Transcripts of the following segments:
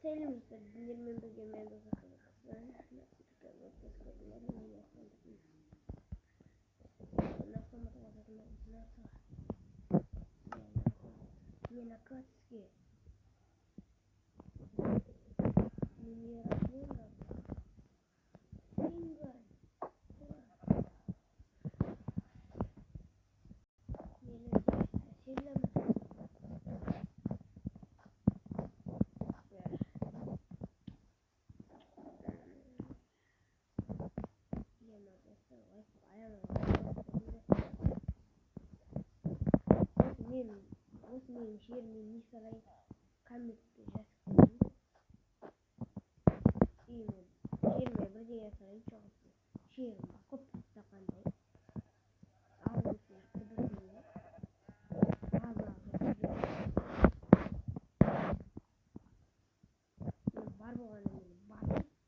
Selimizde dindirmen bölgemen de sakınırsan. Nasıl tutarlar? Kıskanlar mı yapmadık? Nasıl matematikler? Nasıl? Yenakatski. Minerasyonlar. Singar. Восьмым ширмим мисалай камит жаскын имя ширме бірдеңе салай чоғысы ширма көп тақандай ауыл сияқты бірдеңе бар болғаннан кейін батыр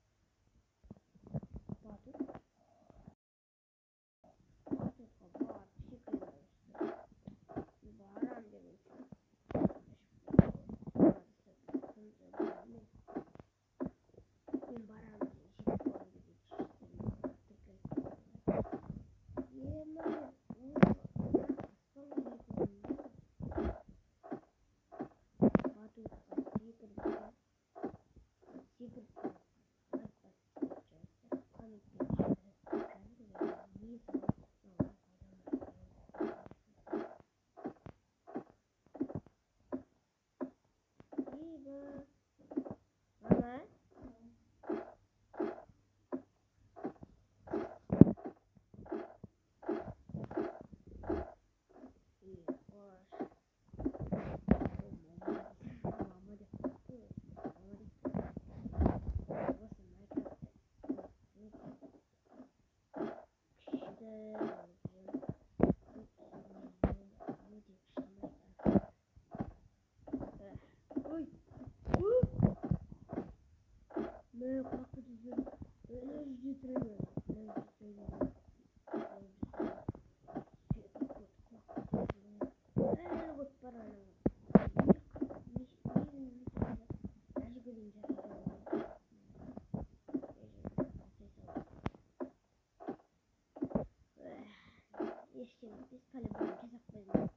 biz talebani kazaklarını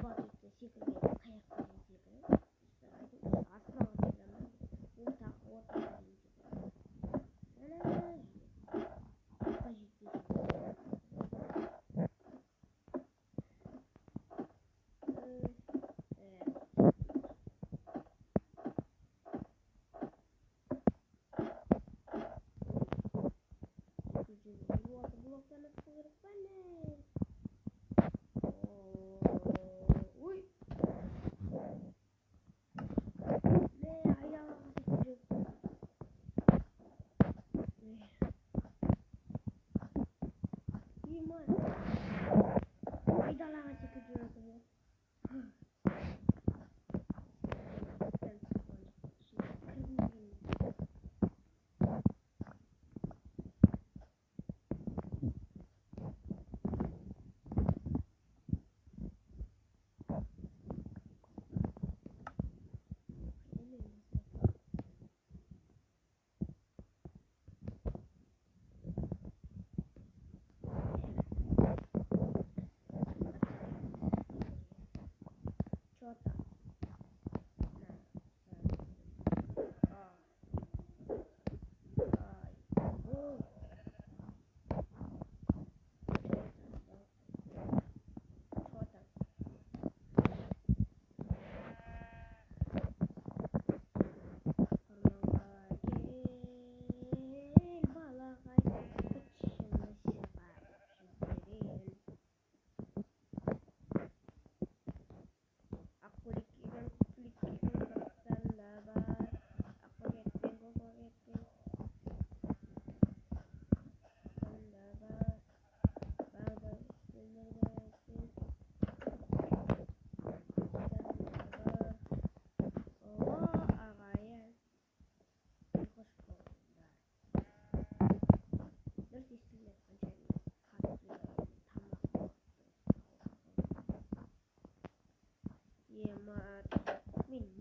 batırdı şekilde kayak kazaklarını asla hatırlamam orta bloklarına sıkılırız bana. Uy. Ne ayağına sıkıcı. İman. Aydalara sıkıcı oldu.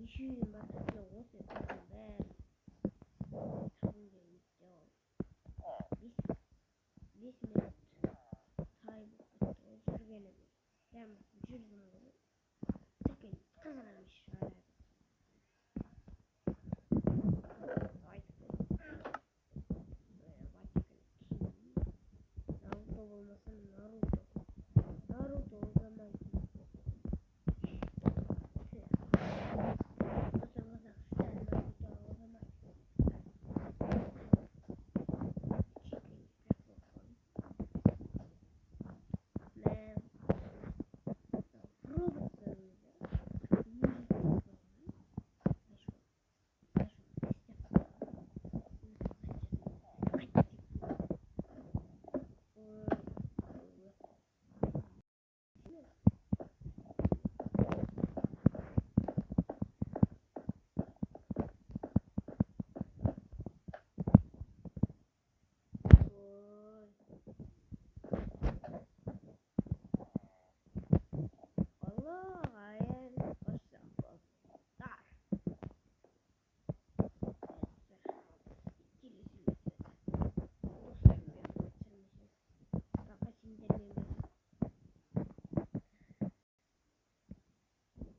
20년 맞췄죠. 옷을 샀는데 잡은 게 있죠. This minute time is sergeant. Damn,